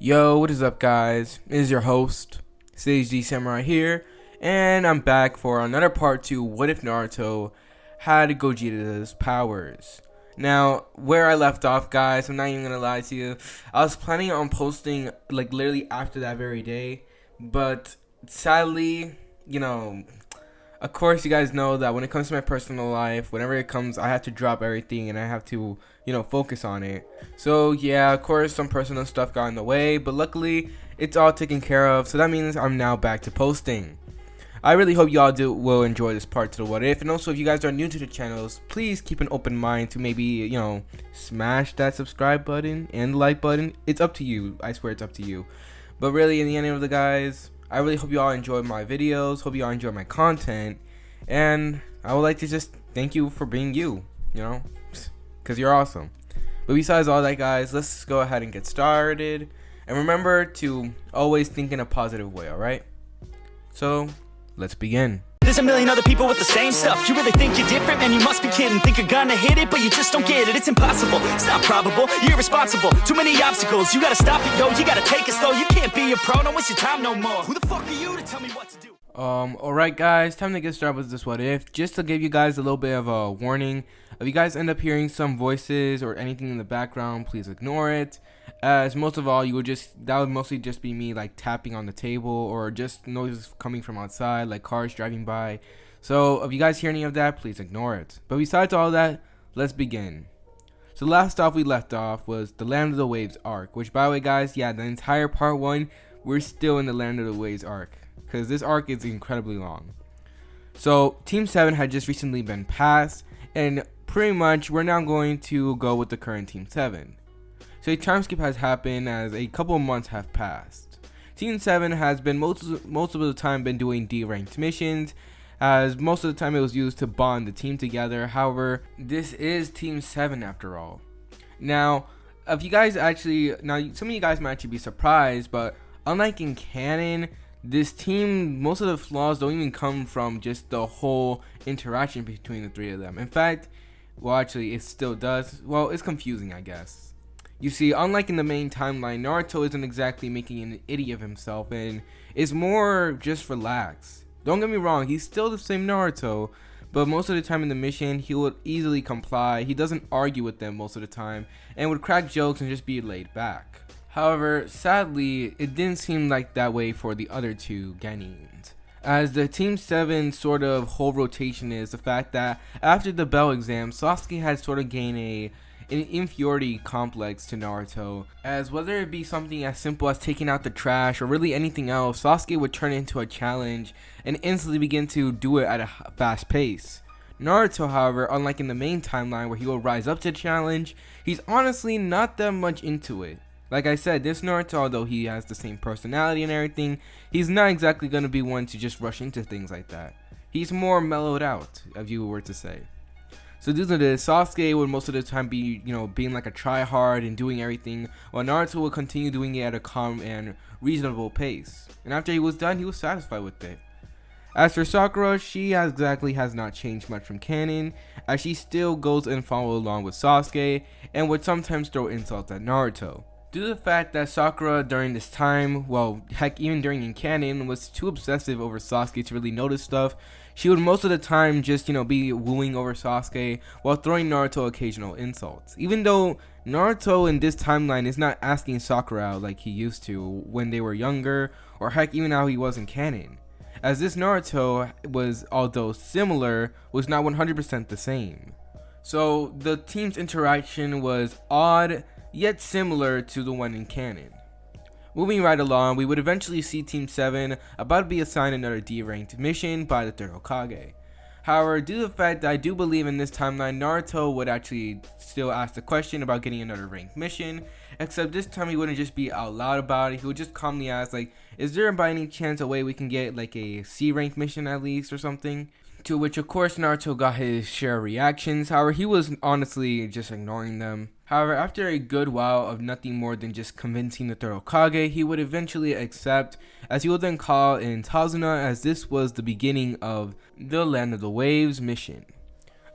Yo, what is up, guys? It is your host, Sage D Samurai here, and I'm back for another part 2. What if Naruto had Gogeta's powers? Now, where I left off, guys, I'm not even gonna lie to you. I was planning on posting like literally after that very day, but sadly, of course, you guys know that when it comes to my personal life, whenever it comes, I have to drop everything and I have to, focus on it. So, yeah, of course, some personal stuff got in the way, but luckily, it's all taken care of. So that means I'm now back to posting. I really hope y'all will enjoy this part to the what if. And also, if you guys are new to the channels, please keep an open mind to maybe, smash that subscribe button and the like button. It's up to you. I swear it's up to you. But really, in the end of the guys, I really hope you all enjoy my videos, hope you all enjoy my content, and I would like to just thank you for being you, because you're awesome. But besides all that, guys, let's go ahead and get started, and remember to always think in a positive way, alright? So, let's begin. There's a million other people with the same stuff. You really think you're different? Man, you must be kidding. Think you're gonna hit it, but you just don't get it. It's impossible, it's not probable, you're irresponsible. Too many obstacles, you gotta stop it, yo. You gotta take it slow, you can't be a pro. Don't waste your time no more. Who the fuck are you to tell me what to do? Alright, guys, time to get started with this what if. Just to give you guys a little bit of a warning, if you guys end up hearing some voices or anything in the background, please ignore it. As most of all, that would mostly just be me like tapping on the table or just noises coming from outside, like cars driving by. So if you guys hear any of that, please ignore it. But besides all that, let's begin. So last off we left off was the Land of the Waves arc, which, by the way, guys, yeah, the entire part 1, we're still in the Land of the Waves arc, because this arc is incredibly long. So Team 7 had just recently been passed, and pretty much we're now going to go with the current Team 7. So a time skip has happened as a couple of months have passed. Team 7 has been most of the time been doing D-ranked missions, as most of the time it was used to bond the team together. However, this is Team 7 after all. Now, if you guys some of you guys might actually be surprised, but unlike in canon, this team, most of the flaws don't even come from just the whole interaction between the three of them. In fact, well, actually, it still does. Well, it's confusing, I guess. You see, unlike in the main timeline, Naruto isn't exactly making an idiot of himself and is more just relaxed. Don't get me wrong, he's still the same Naruto, but most of the time in the mission, he would easily comply. He doesn't argue with them most of the time and would crack jokes and just be laid back. However, sadly, it didn't seem like that way for the other two Genins. As the Team 7 sort of whole rotation is the fact that after the Bell exam, Sasuke had sort of gained an inferiority complex to Naruto, as whether it be something as simple as taking out the trash or really anything else, Sasuke would turn it into a challenge and instantly begin to do it at a fast pace. Naruto, however, unlike in the main timeline where he will rise up to the challenge, he's honestly not that much into it. Like I said, this Naruto, although he has the same personality and everything, he's not exactly going to be one to just rush into things like that. He's more mellowed out, if you were to say. So due to this, Sasuke would most of the time be, being like a try-hard and doing everything, while Naruto would continue doing it at a calm and reasonable pace. And after he was done, he was satisfied with it. As for Sakura, she has not changed much from canon, as she still goes and follows along with Sasuke, and would sometimes throw insults at Naruto. Due to the fact that Sakura during this time, well, heck, even during in canon, was too obsessive over Sasuke to really notice stuff, she would most of the time just, be wooing over Sasuke while throwing Naruto occasional insults. Even though Naruto in this timeline is not asking Sakura out like he used to when they were younger, or heck, even how he was in canon. As this Naruto was, although similar, was not 100% the same. So the team's interaction was odd, yet similar to the one in canon. Moving right along, we would eventually see Team 7 about to be assigned another D-ranked mission by the third Hokage. However, due to the fact that I do believe in this timeline, Naruto would actually still ask the question about getting another ranked mission, except this time he wouldn't just be out loud about it. He would just calmly ask, like, is there by any chance a way we can get like a C-ranked mission at least or something? To which, of course, Naruto got his share of reactions. However, he was honestly just ignoring them. However, after a good while of nothing more than just convincing the third Hokage, he would eventually accept, as he would then call in Tazuna, as this was the beginning of the Land of the Waves mission.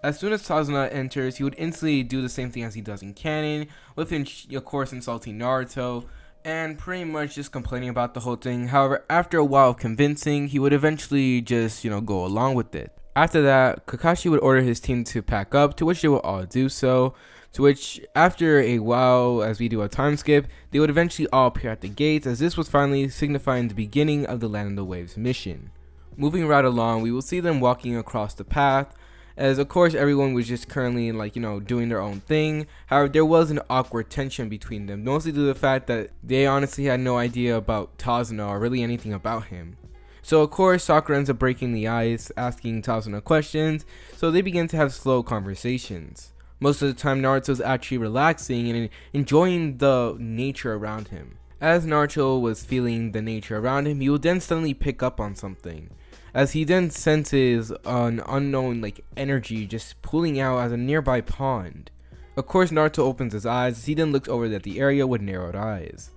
As soon as Tazuna enters, he would instantly do the same thing as he does in canon, with him, of course, insulting Naruto. and pretty much just complaining about the whole thing. However, after a while of convincing, he would eventually just, go along with it. After that, Kakashi would order his team to pack up, to which they would all do so. To which, after a while, as we do a time skip, they would eventually all appear at the gates, as this was finally signifying the beginning of the Land of the Waves mission. Moving right along, we will see them walking across the path, as of course everyone was just currently doing their own thing. However, there was an awkward tension between them, mostly due to the fact that they honestly had no idea about Tazuna or really anything about him. So of course Sakura ends up breaking the ice, asking Tazuna questions, so they begin to have slow conversations. Most of the time Naruto is actually relaxing and enjoying the nature around him. As Naruto was feeling the nature around him, he will then suddenly pick up on something, as he then senses an unknown energy just pulling out as a nearby pond. Of course Naruto opens his eyes as he then looks over at the area with narrowed eyes.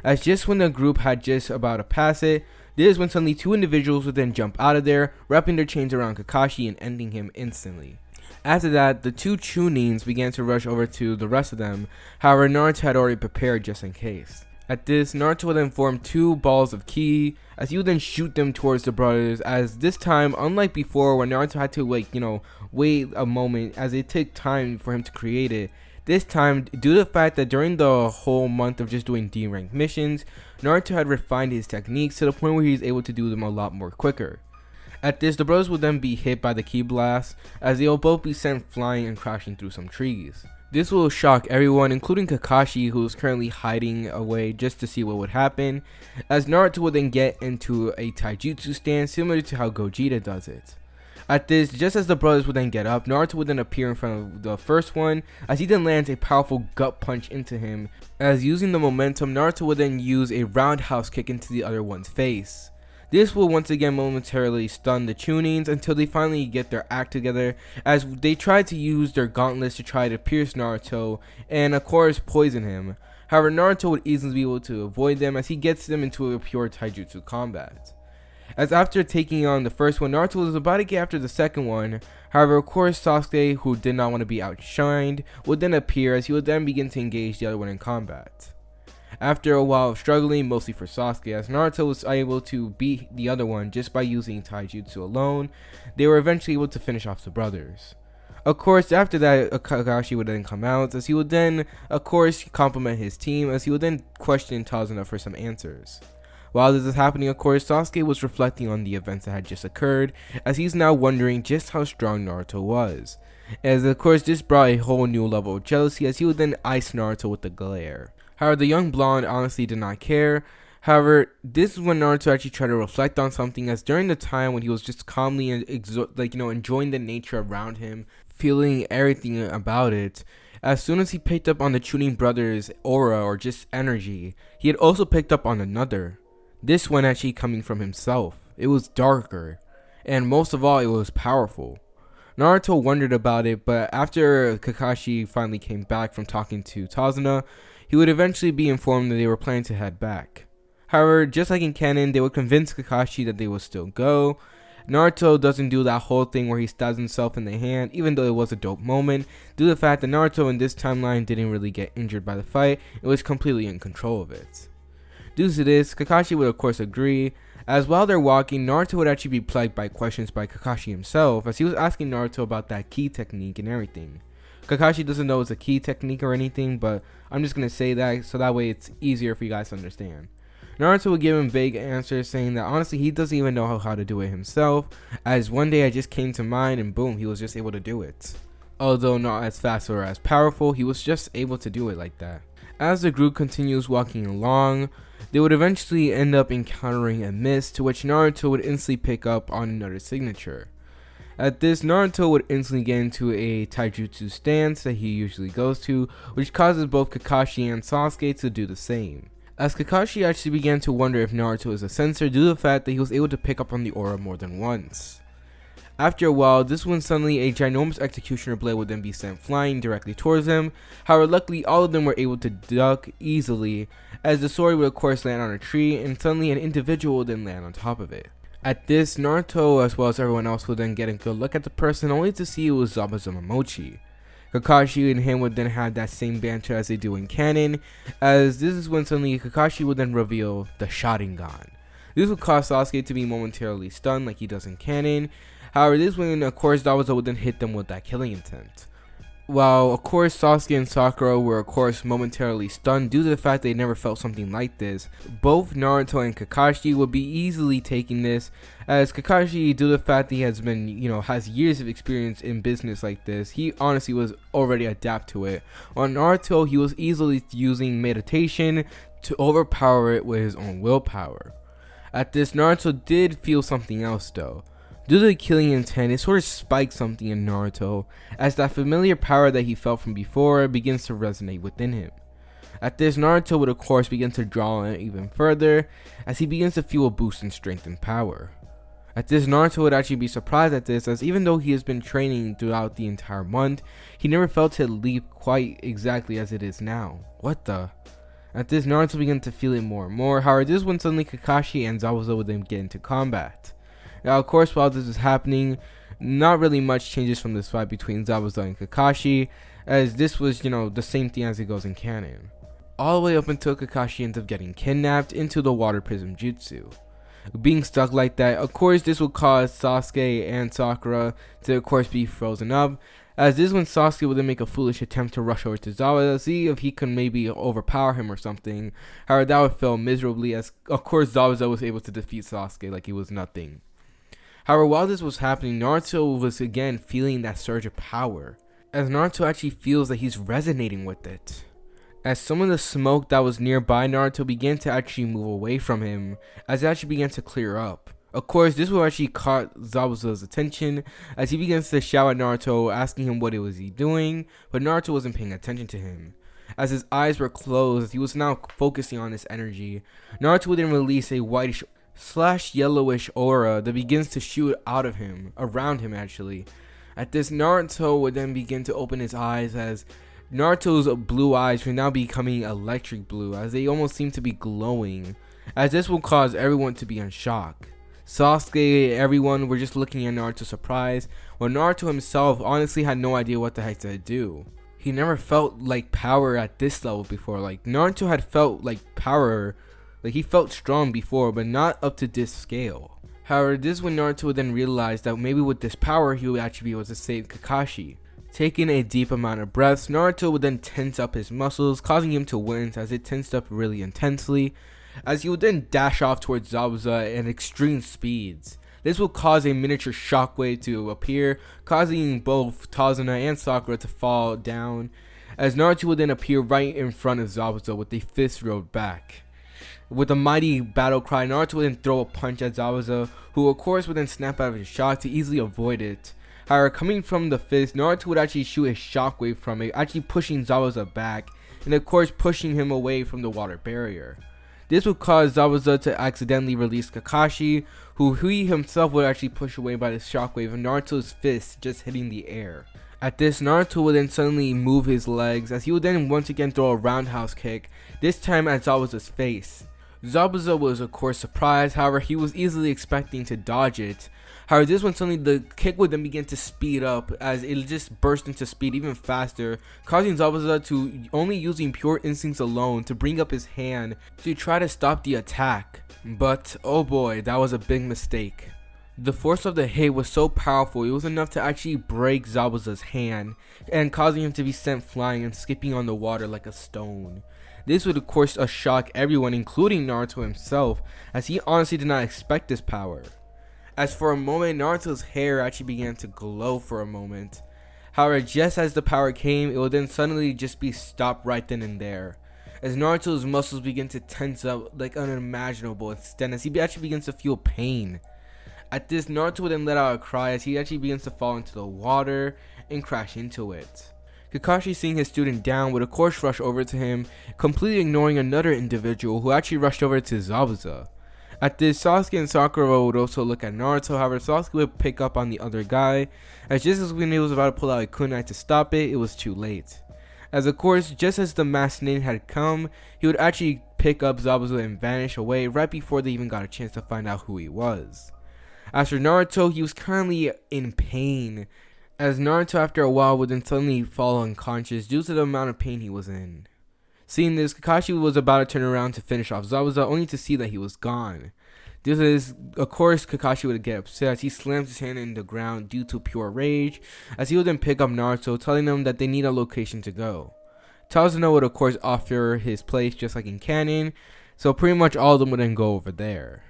As just when the group had just about to pass it, this is when suddenly two individuals would then jump out of there, wrapping their chains around Kakashi and ending him instantly. After that, the two Chunins began to rush over to the rest of them. However, Naruto had already prepared just in case. At this, Naruto would then form two balls of ki, as he would then shoot them towards the brothers, as this time, unlike before where Naruto had to wait a moment as it took time for him to create it, this time, due to the fact that during the whole month of just doing D-rank missions, Naruto had refined his techniques to the point where he was able to do them a lot more quicker. At this, the brothers would then be hit by the ki blast, as they will both be sent flying and crashing through some trees. This will shock everyone, including Kakashi, who is currently hiding away just to see what would happen, as Naruto will then get into a taijutsu stance similar to how Gogeta does it. At this, just as the brothers would then get up, Naruto would then appear in front of the first one, as he then lands a powerful gut punch into him, as using the momentum, Naruto would then use a roundhouse kick into the other one's face. This will once again momentarily stun the Chunins until they finally get their act together, as they try to use their gauntlets to try to pierce Naruto and of course poison him. However, Naruto would easily be able to avoid them as he gets them into a pure taijutsu combat. As after taking on the first one, Naruto was about to get after the second one. However, of course Sasuke, who did not want to be outshined, would then appear as he would then begin to engage the other one in combat. After a while of struggling, mostly for Sasuke, as Naruto was able to beat the other one just by using taijutsu alone, they were eventually able to finish off the brothers. Of course, after that, Kakashi would then come out, as he would then, of course, compliment his team, as he would then question Tazuna for some answers. While this is happening, of course, Sasuke was reflecting on the events that had just occurred, as he's now wondering just how strong Naruto was. As of course, this brought a whole new level of jealousy, as he would then ice Naruto with the glare. However, the young blonde honestly did not care. However, this is when Naruto actually tried to reflect on something, as during the time when he was just calmly and enjoying the nature around him, feeling everything about it, as soon as he picked up on the Chunin brothers' aura or just energy, he had also picked up on another. This one actually coming from himself. It was darker, and most of all, it was powerful. Naruto wondered about it, but after Kakashi finally came back from talking to Tazuna, he would eventually be informed that they were planning to head back. However, just like in canon, they would convince Kakashi that they would still go. Naruto doesn't do that whole thing where he stabs himself in the hand, even though it was a dope moment, due to the fact that Naruto in this timeline didn't really get injured by the fight and was completely in control of it. Due to this, Kakashi would of course agree, as while they're walking, Naruto would actually be plagued by questions by Kakashi himself, as he was asking Naruto about that ki technique and everything. Kakashi doesn't know it's a ki technique or anything, but I'm just going to say that so that way it's easier for you guys to understand. Naruto would give him vague answers, saying that honestly he doesn't even know how to do it himself, as one day I just came to mind and boom, he was just able to do it. Although not as fast or as powerful, he was just able to do it like that. As the group continues walking along, they would eventually end up encountering a mist, to which Naruto would instantly pick up on another signature. At this, Naruto would instantly get into a taijutsu stance that he usually goes to, which causes both Kakashi and Sasuke to do the same. As Kakashi actually began to wonder if Naruto is a sensor due to the fact that he was able to pick up on the aura more than once. After a while, this when suddenly a ginormous executioner blade would then be sent flying directly towards them. However, luckily all of them were able to duck easily, as the sword would of course land on a tree and suddenly an individual would then land on top of it. At this, Naruto as well as everyone else would then get a good look at the person, only to see it was Zabuza Momochi. Kakashi and him would then have that same banter as they do in canon, as this is when suddenly Kakashi would then reveal the Sharingan. This would cause Sasuke to be momentarily stunned like he does in canon. However, this is when of course Zabuza would then hit them with that killing intent. While of course Sasuke and Sakura were of course momentarily stunned due to the fact they never felt something like this, both Naruto and Kakashi would be easily taking this, as Kakashi, due to the fact that he has been, has years of experience in business like this, he honestly was already adapt to it. On Naruto, he was easily using meditation to overpower it with his own willpower. At this, Naruto did feel something else though. Due to the killing intent, it sort of spiked something in Naruto, as that familiar power that he felt from before begins to resonate within him. At this, Naruto would of course begin to draw on it even further, as he begins to feel a boost in strength and power. At this, Naruto would actually be surprised at this, as even though he has been training throughout the entire month, he never felt it leap quite exactly as it is now. What the? At this, Naruto began to feel it more and more. However, this is when suddenly Kakashi and Zabuza would then get into combat. Now, of course, while this is happening, not really much changes from this fight between Zabuza and Kakashi, as this was, the same thing as it goes in canon. All the way up until Kakashi ends up getting kidnapped into the water prism jutsu. Being stuck like that, of course, this will cause Sasuke and Sakura to, of course, be frozen up, as this is when Sasuke would then make a foolish attempt to rush over to Zabuza, see if he can maybe overpower him or something. However, that would fail miserably, as, of course, Zabuza was able to defeat Sasuke like he was nothing. However, while this was happening, Naruto was again feeling that surge of power, as Naruto actually feels that he's resonating with it. As some of the smoke that was nearby Naruto began to actually move away from him, as it actually began to clear up. Of course, this will actually caught Zabuza's attention, as he begins to shout at Naruto, asking him what it was he doing, but Naruto wasn't paying attention to him. As his eyes were closed, he was now focusing on his energy. Naruto would then release a whitish / yellowish aura that begins to shoot out of him, around him actually. At this, Naruto would then begin to open his eyes, as Naruto's blue eyes were now becoming electric blue, as they almost seem to be glowing, as this will cause everyone to be in shock. Sasuke, everyone were just looking at Naruto surprised, while Naruto himself honestly had no idea what the heck to do. He never felt like power at this level before. Like, Naruto had felt like power, like he felt strong before, but not up to this scale. However, this is when Naruto would then realize that maybe with this power he would actually be able to save Kakashi. Taking a deep amount of breaths, Naruto would then tense up his muscles, causing him to wince as it tensed up really intensely, as he would then dash off towards Zabuza at extreme speeds. This will cause a miniature shockwave to appear, causing both Tazuna and Sakura to fall down, as Naruto would then appear right in front of Zabuza with a fist rolled back. With a mighty battle cry, Naruto would then throw a punch at Zabuza, who of course would then snap out of his shock to easily avoid it. However, coming from the fist, Naruto would actually shoot a shockwave from it, actually pushing Zabuza back, and of course pushing him away from the water barrier. This would cause Zabuza to accidentally release Kakashi, who he himself would actually push away by the shockwave of Naruto's fist just hitting the air. At this, Naruto would then suddenly move his legs, as he would then once again throw a roundhouse kick, this time at Zabuza's face. Zabuza was of course surprised, however he was easily expecting to dodge it. However, this one suddenly the kick would then begin to speed up, as it just burst into speed even faster, causing Zabuza to only using pure instincts alone to bring up his hand to try to stop the attack. But oh boy, that was a big mistake. The force of the hit was so powerful, it was enough to actually break Zabuza's hand, and causing him to be sent flying and skipping on the water like a stone. This would of course shock everyone, including Naruto himself, as he honestly did not expect this power. As for a moment, Naruto's hair actually began to glow for a moment. However, just as the power came, it would then suddenly just be stopped right then and there, as Naruto's muscles begin to tense up like unimaginable extent, as he actually begins to feel pain. At this, Naruto would then let out a cry as he actually begins to fall into the water and crash into it. Kakashi, seeing his student down, would of course rush over to him, completely ignoring another individual who actually rushed over to Zabuza. At this, Sasuke and Sakura would also look at Naruto, however Sasuke would pick up on the other guy, as just as when he was about to pull out a kunai to stop it, it was too late. As of course, just as the masked ninja had come, he would actually pick up Zabuza and vanish away right before they even got a chance to find out who he was. As for Naruto, he was currently in pain, as Naruto after a while would then suddenly fall unconscious due to the amount of pain he was in. Seeing this, Kakashi was about to turn around to finish off Zabuza only to see that he was gone. Due to this, of course, Kakashi would get upset as he slams his hand in the ground due to pure rage, as he would then pick up Naruto, telling him that they need a location to go. Tazuna would of course offer his place just like in canon, so pretty much all of them would then go over there.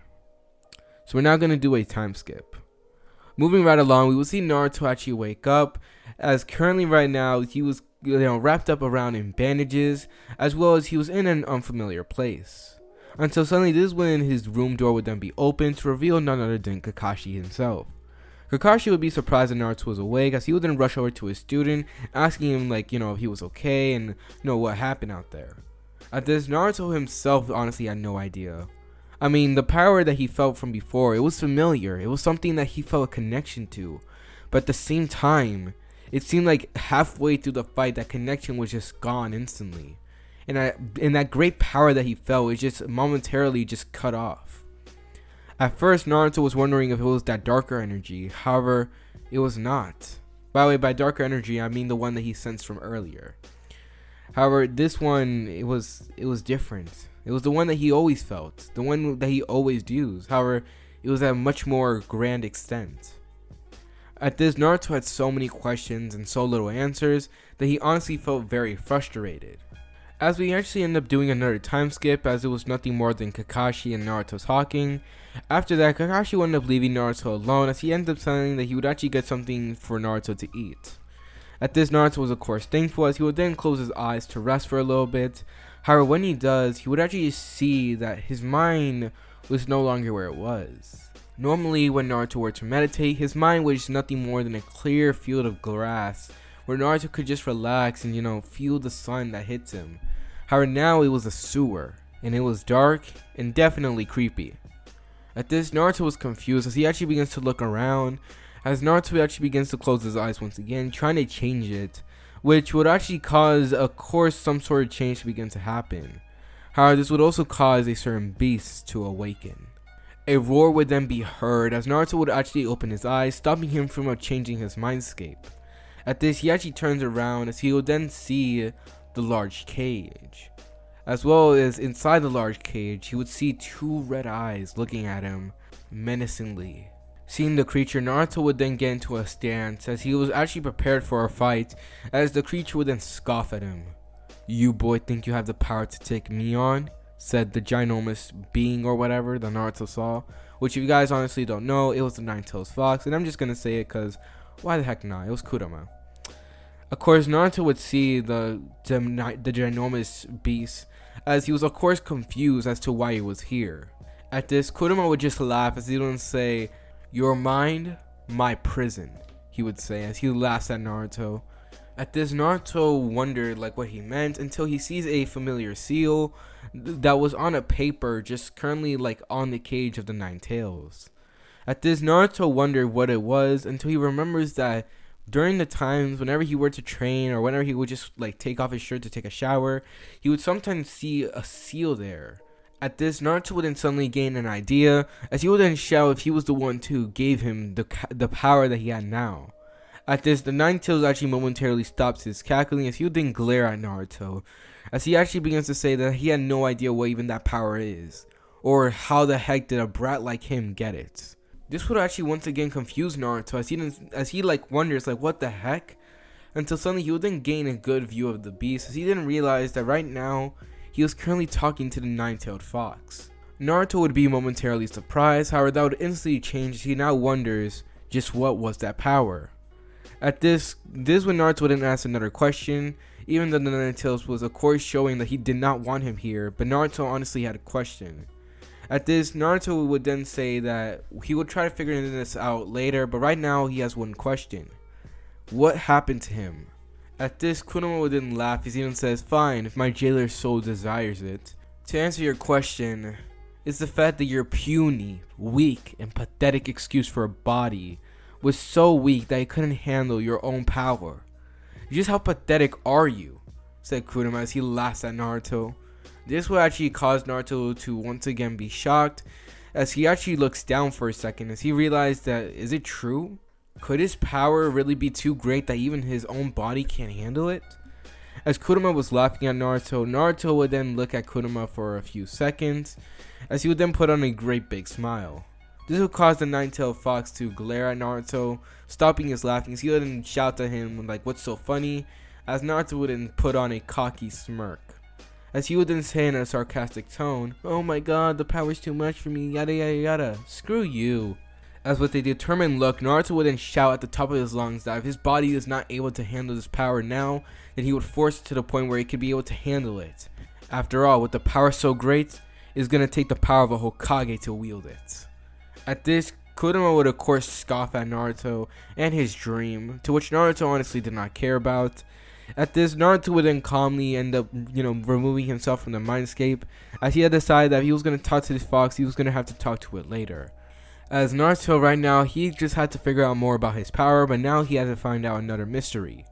So we're now going to do a time skip. Moving right along, we will see Naruto actually wake up, as currently right now he was wrapped up around in bandages, as well as he was in an unfamiliar place. Until suddenly this is when his room door would then be opened to reveal none other than Kakashi himself. Kakashi would be surprised that Naruto was awake, as he would then rush over to his student, asking him if he was okay and what happened out there. At this, Naruto himself honestly had no idea. I mean, the power that he felt from before, it was familiar, it was something that he felt a connection to, but at the same time, it seemed like halfway through the fight that connection was just gone instantly. And that great power that he felt is just momentarily just cut off. At first, Naruto was wondering if it was that darker energy, however, it was not. By the way, by darker energy, I mean the one that he sensed from earlier. However, this one, it was different. It was the one that he always felt, the one that he always used. However, it was at a much more grand extent. At this, Naruto had so many questions and so little answers that he honestly felt very frustrated. As we actually end up doing another time skip, as it was nothing more than Kakashi and Naruto talking. After that, Kakashi would end up leaving Naruto alone, as he ended up saying that he would actually get something for Naruto to eat. At this, Naruto was of course thankful, as he would then close his eyes to rest for a little bit. However, when he does, he would actually see that his mind was no longer where it was. Normally, when Naruto were to meditate, his mind was nothing more than a clear field of glass, where Naruto could just relax and feel the sun that hits him. However, now it was a sewer, and it was dark and definitely creepy. At this, Naruto was confused as he actually begins to look around, as Naruto actually begins to close his eyes once again, trying to change it, which would actually cause, of course, some sort of change to begin to happen. However, this would also cause a certain beast to awaken. A roar would then be heard as Naruto would actually open his eyes, stopping him from changing his mindscape. At this, he actually turns around as he would then see the large cage. As well as inside the large cage, he would see two red eyes looking at him menacingly. Seeing the creature, Naruto would then get into a stance as he was actually prepared for a fight, as the creature would then scoff at him. "You boy think you have the power to take me on?" said the ginormous being or whatever that Naruto saw, which if you guys honestly don't know, it was the Nine-Tailed Fox, and I'm just gonna say it because why the heck not, it was Kurama. Of course, Naruto would see the ginormous beast, as he was of course confused as to why he was here. At this, Kurama would just laugh as he would say, "Your mind, my prison," he would say as he laughs at Naruto. At this, Naruto wondered what he meant until he sees a familiar seal that was on a paper just currently on the cage of the Nine Tails. At this, Naruto wondered what it was until he remembers that during the times whenever he were to train or whenever he would just take off his shirt to take a shower, he would sometimes see a seal there. At this, Naruto would then suddenly gain an idea as he would then shout if he was the one who gave him the power that he had now. At this, the Nine Tails actually momentarily stops his cackling as he would then glare at Naruto, as he actually begins to say that he had no idea what even that power is, or how the heck did a brat like him get it. This would actually once again confuse Naruto as he wonders what the heck, until suddenly he would then gain a good view of the beast as he didn't realize that right now he was currently talking to the Nine-Tailed Fox. Naruto would be momentarily surprised, however that would instantly change as he now wonders just what was that power. At this is when Naruto would then ask another question, even though the Nine-Tails was of course showing that he did not want him here, but Naruto honestly had a question. At this, Naruto would then say that he would try to figure this out later, but right now he has one question. What happened to him? At this, Kurama would then laugh as he even says, "Fine, if my jailer so desires it." To answer your question, it's the fact that your puny, weak, and pathetic excuse for a body was so weak that it couldn't handle your own power. "Just how pathetic are you?" said Kurama as he laughs at Naruto. This would actually cause Naruto to once again be shocked, as he actually looks down for a second as he realized that, is it true? Could his power really be too great that even his own body can't handle it? As Kurama was laughing at Naruto, Naruto would then look at Kurama for a few seconds, as he would then put on a great big smile. This would cause the nine-tailed fox to glare at Naruto, stopping his laughing, as he would then shout at him like, "What's so funny?" As Naruto would then put on a cocky smirk, as he would then say in a sarcastic tone, "Oh my god, the power's too much for me, yada yada yada, screw you." As with a determined look, Naruto would then shout at the top of his lungs that if his body is not able to handle this power now, then he would force it to the point where he could be able to handle it. After all, with the power so great, it's going to take the power of a Hokage to wield it. At this, Kurama would of course scoff at Naruto and his dream, to which Naruto honestly did not care about. At this, Naruto would then calmly end up, removing himself from the mindscape, as he had decided that if he was going to talk to this fox, he was going to have to talk to it later. As Naruto right now, he just had to figure out more about his power, but now he had to find out another mystery.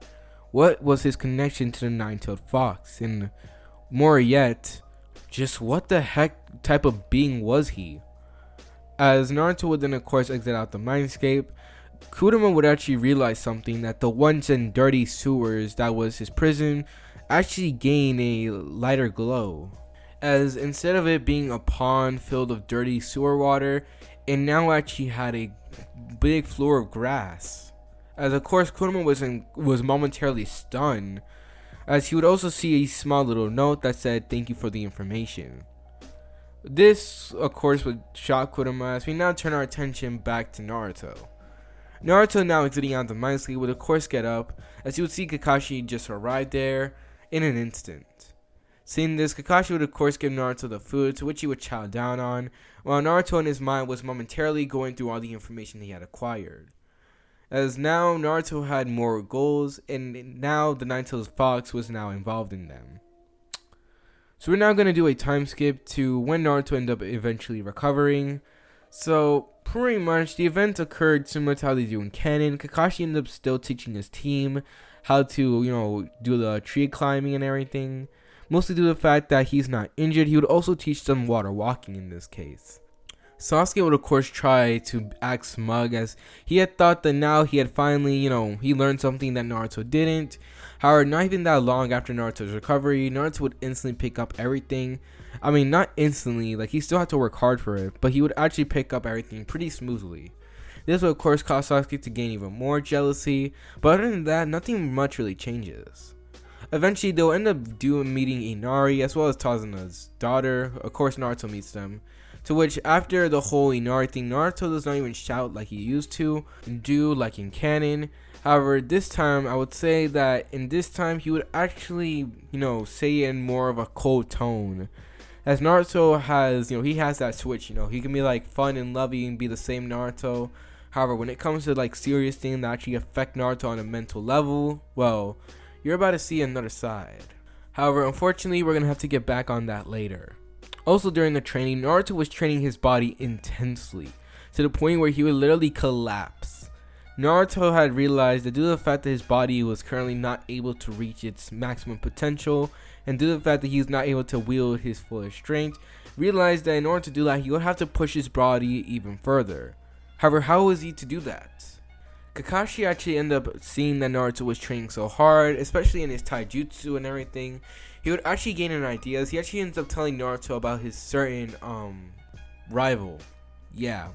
What was his connection to the nine-tailed fox? And more yet, just what the heck type of being was he? As Naruto would then of course exit out the mindscape, Kurama would actually realize something, that the once and dirty sewers that was his prison actually gained a lighter glow. As instead of it being a pond filled with dirty sewer water, it now actually had a big floor of grass. As of course Kurama was momentarily stunned, as he would also see a small little note that said, "Thank you for the information." This of course would shock Kurama, as we now turn our attention back to Naruto. Naruto, now exiting out the mindscape, would of course get up, as he would see Kakashi just arrive there in an instant. Seeing this, Kakashi would of course give Naruto the food, to which he would chow down on, while Naruto in his mind was momentarily going through all the information he had acquired. As now Naruto had more goals, and now the nine-tailed fox was now involved in them. So we're now going to do a time skip to when Naruto ended up eventually recovering. So pretty much the event occurred similar to how they do in canon. Kakashi ended up still teaching his team how to, do the tree climbing and everything. Mostly due to the fact that he's not injured, he would also teach them water walking in this case. Sasuke would of course try to act smug, as he had thought that now he had finally, he learned something that Naruto didn't. However, not even that long after Naruto's recovery, Naruto would instantly pick up everything. I mean, not instantly, like he still had to work hard for it, but he would actually pick up everything pretty smoothly. This would of course cause Sasuke to gain even more jealousy, but other than that, nothing much really changes. Eventually, they'll end up meeting Inari as well as Tazuna's daughter. Of course, Naruto meets them. To which, after the whole Inari thing, Naruto does not even shout like he used to do, like in canon. However, this time, I would say that in this time, he would actually, say it in more of a cold tone. As Naruto has, he has that switch, he can be like fun and loving and be the same Naruto. However, when it comes to like serious things that actually affect Naruto on a mental level, well, you're about to see another side. However, unfortunately, we're going to have to get back on that later. Also, during the training, Naruto was training his body intensely, to the point where he would literally collapse. Naruto had realized that due to the fact that his body was currently not able to reach its maximum potential, and due to the fact that he's not able to wield his full strength, realized that in order to do that, he would have to push his body even further. However, how was he to do that? Kakashi actually ended up seeing that Naruto was training so hard, especially in his taijutsu and everything. He would actually gain an idea, as he actually ends up telling Naruto about his certain rival. Yeah.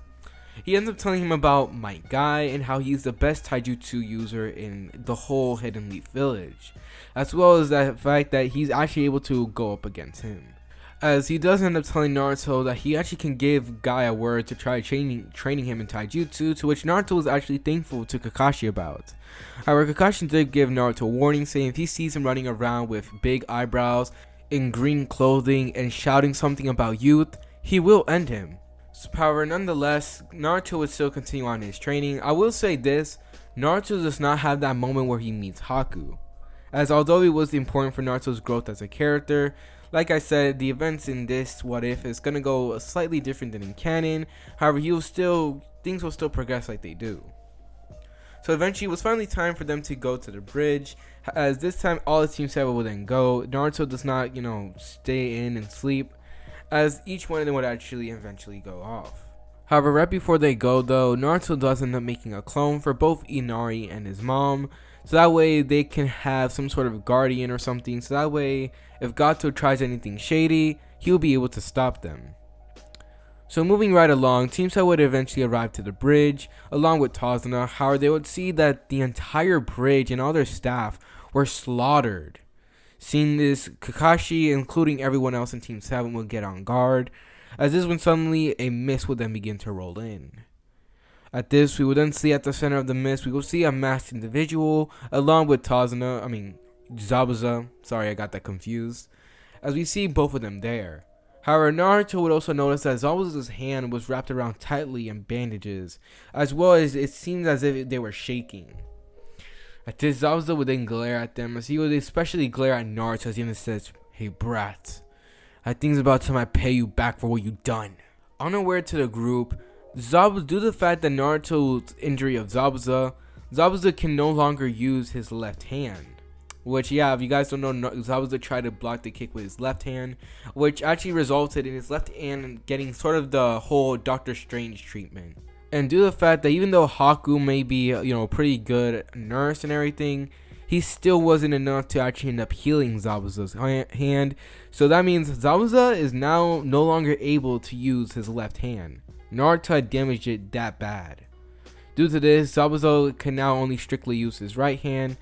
He ends up telling him about my guy and how he's the best taijutsu user in the whole Hidden Leaf Village, as well as the fact that he's actually able to go up against him. As he does end up telling Naruto that he actually can give Guy a word to try training him in taijutsu, to which Naruto was actually thankful to Kakashi about. However, Kakashi did give Naruto a warning, saying if he sees him running around with big eyebrows, in green clothing, and shouting something about youth, he will end him. However, nonetheless, Naruto would still continue on his training. I will say this, Naruto does not have that moment where he meets Haku, as although it was important for Naruto's growth as a character, like I said, the events in this What If is gonna go slightly different than in canon. However, things will still progress like they do. So eventually, it was finally time for them to go to the bridge, as this time all the Team 7 will then go. Naruto does not, stay in and sleep, as each one of them would actually eventually go off. However, right before they go though, Naruto does end up making a clone for both Inari and his mom, so that way they can have some sort of guardian or something, so that way if Gato tries anything shady, he'll be able to stop them. So moving right along, Team Cell would eventually arrive to the bridge, along with Tazuna. However, they would see that the entire bridge and all their staff were slaughtered. Seeing this, Kakashi, including everyone else in Team 7, would get on guard, as this when suddenly a mist would then begin to roll in. At this, we would then see at the center of the mist, we will see a masked individual, along with Zabuza, sorry I got that confused, as we see both of them there. However, Naruto would also notice that Zabuza's hand was wrapped around tightly in bandages, as well as it seemed as if they were shaking. At this, Zabuza would then glare at them, as he would especially glare at Naruto as he even says, "Hey brat, I think it's about time I pay you back for what you done." Unaware to the group, due to the fact that Naruto's injury of Zabuza can no longer use his left hand. Which, yeah, if you guys don't know, Zabuza tried to block the kick with his left hand, which actually resulted in his left hand getting sort of the whole Doctor Strange treatment. And due to the fact that even though Haku may be, pretty good nurse and everything, he still wasn't enough to actually end up healing Zabuza's hand. So that means Zabuza is now no longer able to use his left hand. Naruto had damaged it that bad. Due to this, Zabuza can now only strictly use his right hand,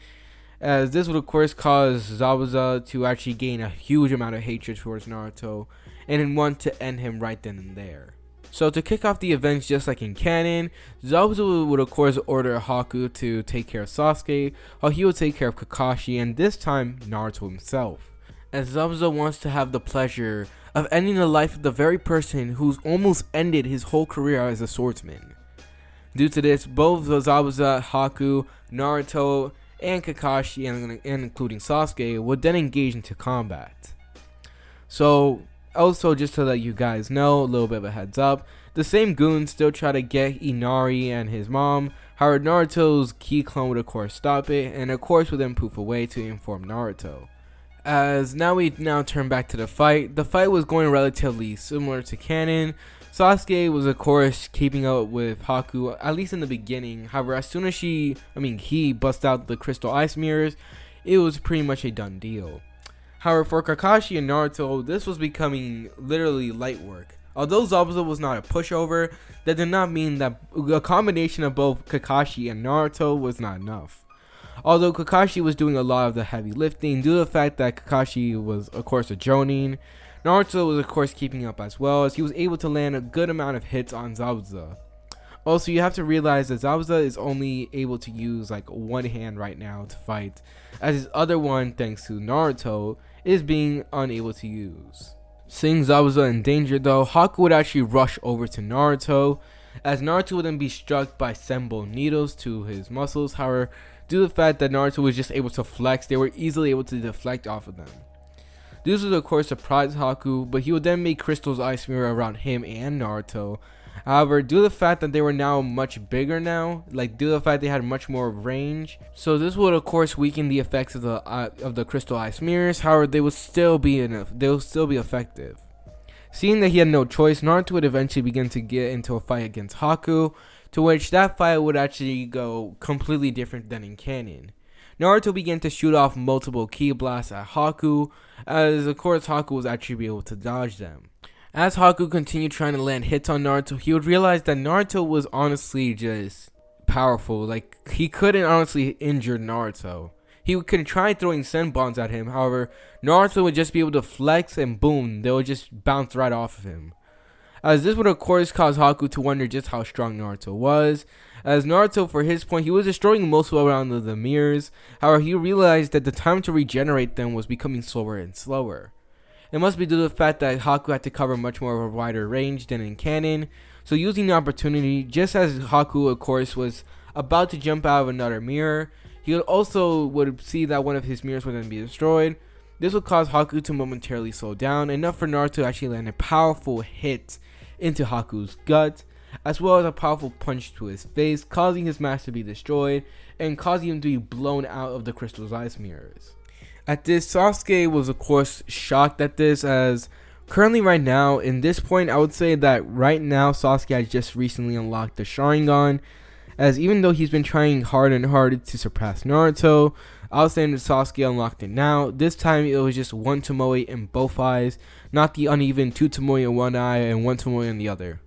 as this would of course cause Zabuza to actually gain a huge amount of hatred towards Naruto and want to end him right then and there. So to kick off the events, just like in canon, Zabuza would of course order Haku to take care of Sasuke, while he would take care of Kakashi and this time Naruto himself, as Zabuza wants to have the pleasure of ending the life of the very person who's almost ended his whole career as a swordsman. Due to this, both Zabuza, Haku, Naruto, and Kakashi, and including Sasuke, would then engage into combat. So, also just to let you guys know, a little bit of a heads up, the same goons still try to get Inari and his mom. However, Naruto's key clone would of course stop it, and of course would then poof away to inform Naruto. As we turn back to the fight. The fight was going relatively similar to canon. Sasuke was of course keeping up with Haku, at least in the beginning. However, as soon as he bust out the crystal ice mirrors, it was pretty much a done deal. However, for Kakashi and Naruto, this was becoming literally light work. Although Zabuza was not a pushover, that did not mean that a combination of both Kakashi and Naruto was not enough. Although Kakashi was doing a lot of the heavy lifting due to the fact that Kakashi was of course a Jonin, Naruto was of course keeping up as well, as he was able to land a good amount of hits on Zabuza. Also, you have to realize that Zabuza is only able to use like one hand right now to fight, as his other one, thanks to Naruto, is being unable to use. Seeing Zabuza in danger though, Haku would actually rush over to Naruto, as Naruto would then be struck by Senbon needles to his muscles. However, due to the fact that Naruto was just able to flex, they were easily able to deflect off of them. This would of course surprise Haku, but he would then make Crystal's ice mirror around him and Naruto. However, due to the fact that they were now much bigger now, due to the fact they had much more range, so this would of course weaken the effects of the crystal ice mirrors. However, they will still be effective. Seeing that he had no choice, Naruto would eventually begin to get into a fight against Haku, to which that fight would actually go completely different than in canon. Naruto began to shoot off multiple ki blasts at Haku, as of course Haku was actually able to dodge them. As Haku continued trying to land hits on Naruto, he would realize that Naruto was honestly just powerful. He couldn't honestly injure Naruto. He could try throwing Senbons at him, however, Naruto would just be able to flex and boom, they would just bounce right off of him. As this would of course cause Haku to wonder just how strong Naruto was, as Naruto, for his point, he was destroying most of around the mirrors. However, he realized that the time to regenerate them was becoming slower and slower. It must be due to the fact that Haku had to cover much more of a wider range than in canon, so using the opportunity, just as Haku of course was about to jump out of another mirror, he would see that one of his mirrors would then be destroyed. This would cause Haku to momentarily slow down, enough for Naruto to actually land a powerful hit into Haku's gut, as well as a powerful punch to his face, causing his mask to be destroyed and causing him to be blown out of the crystal's ice mirrors. At this, Sasuke was of course shocked at this, as Currently right now, in this point, I would say that right now Sasuke has just recently unlocked the Sharingan, as even though he's been trying harder and harder to surpass Naruto, I was saying that Sasuke unlocked it now. This time it was just one Tomoe in both eyes, not the uneven two Tomoe in one eye and one Tomoe in the other.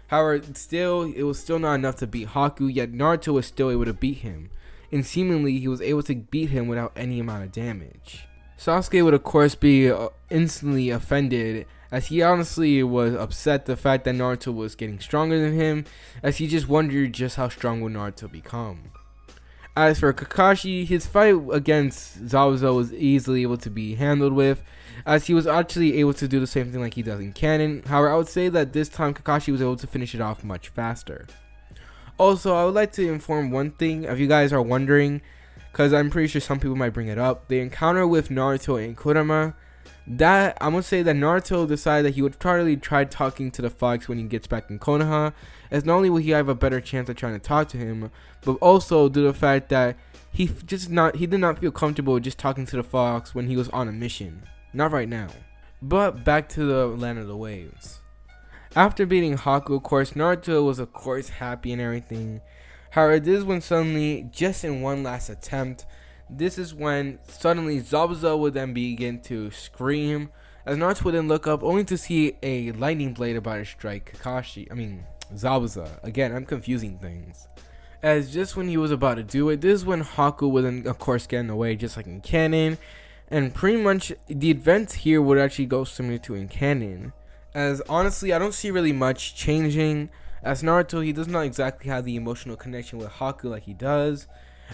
However, it was still not enough to beat Haku, yet Naruto was still able to beat him, and seemingly he was able to beat him without any amount of damage. Sasuke would of course be instantly offended, as he honestly was upset the fact that Naruto was getting stronger than him, as he just wondered just how strong would Naruto become. As for Kakashi, his fight against Zabuza was easily able to be handled with, as he was actually able to do the same thing like he does in canon. However, I would say that this time Kakashi was able to finish it off much faster. Also, I would like to inform one thing, if you guys are wondering, because I'm pretty sure some people might bring it up. The encounter with Naruto and Kurama, that I'm gonna say that Naruto decided that he would probably try talking to the fox when he gets back in Konoha, as not only will he have a better chance of trying to talk to him, but also due to the fact that he did not feel comfortable just talking to the fox when he was on a mission. Not right now. But back to the Land of the Waves. After beating Haku, of course, Naruto was of course happy and everything. However, this is when suddenly, just in one last attempt, this is when suddenly Zabuza would then begin to scream, as Naruto would then look up only to see a lightning blade about to strike Zabuza. Again, I'm confusing things. As just when he was about to do it, this is when Haku would then of course get in the way, just like in canon, and pretty much the events here would actually go similar to in canon. As honestly, I don't see really much changing, as Naruto, he does not exactly have the emotional connection with Haku like he does.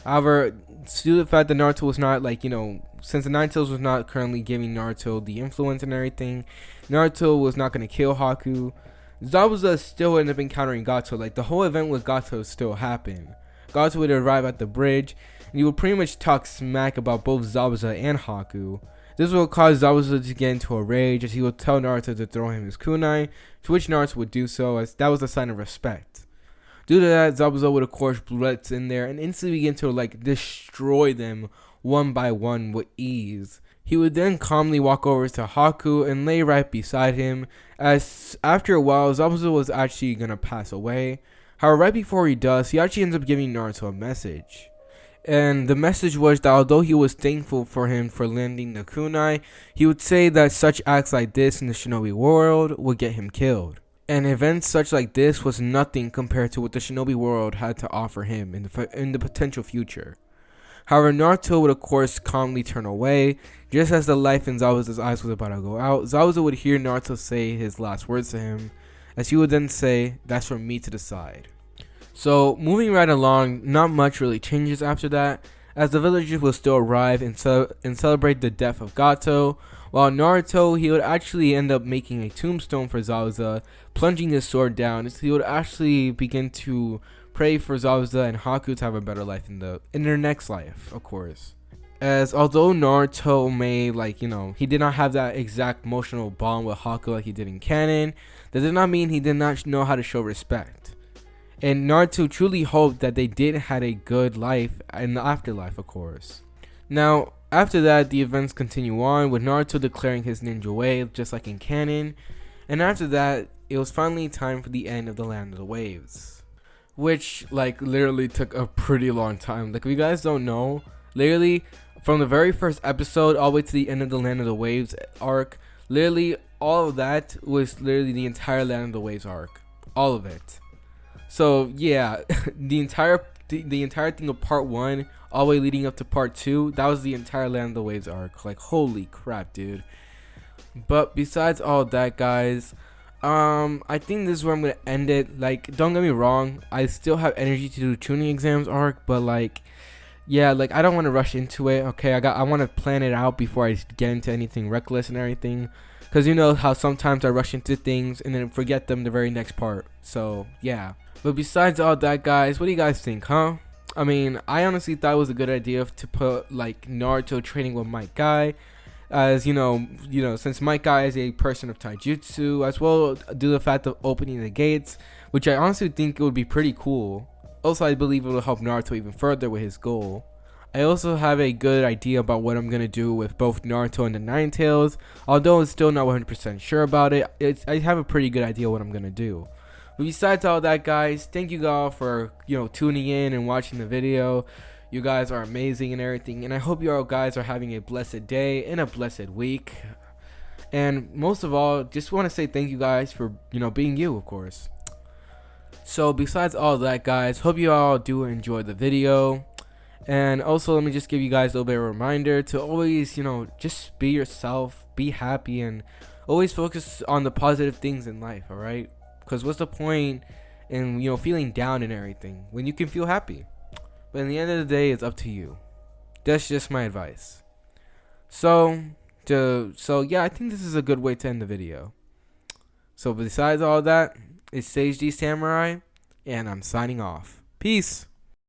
However, due to the fact that Naruto was not since the Nine Tails was not currently giving Naruto the influence and everything, Naruto was not going to kill Haku. Zabuza still ended up encountering Gato. Like, the whole event with Gato still happened. Gato would arrive at the bridge, and he would pretty much talk smack about both Zabuza and Haku. This will cause Zabuza to get into a rage, as he would tell Naruto to throw him his kunai, to which Naruto would do so, as that was a sign of respect. Due to that, Zabuza would of course blitz in there and instantly begin to destroy them one by one with ease. He would then calmly walk over to Haku and lay right beside him, as after a while Zabuza was actually gonna pass away. However, right before he does, he actually ends up giving Naruto a message. And the message was that although he was thankful for him for lending the kunai, he would say that such acts like this in the shinobi world would get him killed. And events such like this was nothing compared to what the shinobi world had to offer him in the potential future. However, Naruto would of course calmly turn away. Just as the life in Zabuza's eyes was about to go out, Zabuza would hear Naruto say his last words to him, as he would then say, "That's for me to decide." So, moving right along, not much really changes after that, as the villagers will still arrive and celebrate the death of Gato, while Naruto, he would actually end up making a tombstone for Zabuza, plunging his sword down, as he would actually begin to pray for Zabuza and Haku to have a better life in their next life, of course. As although Naruto may, he did not have that exact emotional bond with Haku like he did in canon, that did not mean he did not know how to show respect. And Naruto truly hoped that they did have a good life in the afterlife, of course. Now, after that, the events continue on, with Naruto declaring his ninja way, just like in canon. And after that, it was finally time for the end of the Land of the Waves, which, literally took a pretty long time. If you guys don't know, literally, from the very first episode all the way to the end of the Land of the Waves arc, literally, all of that was literally the entire Land of the Waves arc. All of it. So yeah, the entire thing of part 1 all the way leading up to part 2, that was the entire Land of the Waves arc. Holy crap, dude. But besides all that, guys, I think this is where I'm gonna end it. Don't get me wrong, I still have energy to do tuning exams arc, but yeah, I don't want to rush into it. Okay, I want to plan it out before I get into anything reckless and everything, because you know how sometimes I rush into things and then forget them the very next part. So yeah. But besides all that, guys, what do you guys think, huh? I mean, I honestly thought it was a good idea to put Naruto training with Might Guy, as since Might Guy is a person of taijutsu, as well due to the fact of opening the gates, which I honestly think it would be pretty cool. Also, I believe it will help Naruto even further with his goal. I also have a good idea about what I'm gonna do with both Naruto and the Nine Tails. Although I'm still not 100% sure about it, I have a pretty good idea what I'm gonna do. But besides all that, guys, thank you all for tuning in and watching the video. You guys are amazing and everything, and I hope you all guys are having a blessed day and a blessed week. And most of all, just want to say thank you guys for being you, of course. So besides all that, guys, hope you all do enjoy the video. And also, let me just give you guys a little bit of a reminder to always, just be yourself, be happy, and always focus on the positive things in life, alright? Because what's the point in, feeling down and everything when you can feel happy? But in the end of the day, it's up to you. That's just my advice. So yeah, I think this is a good way to end the video. So besides all that, it's Sage D Samurai, and I'm signing off. Peace.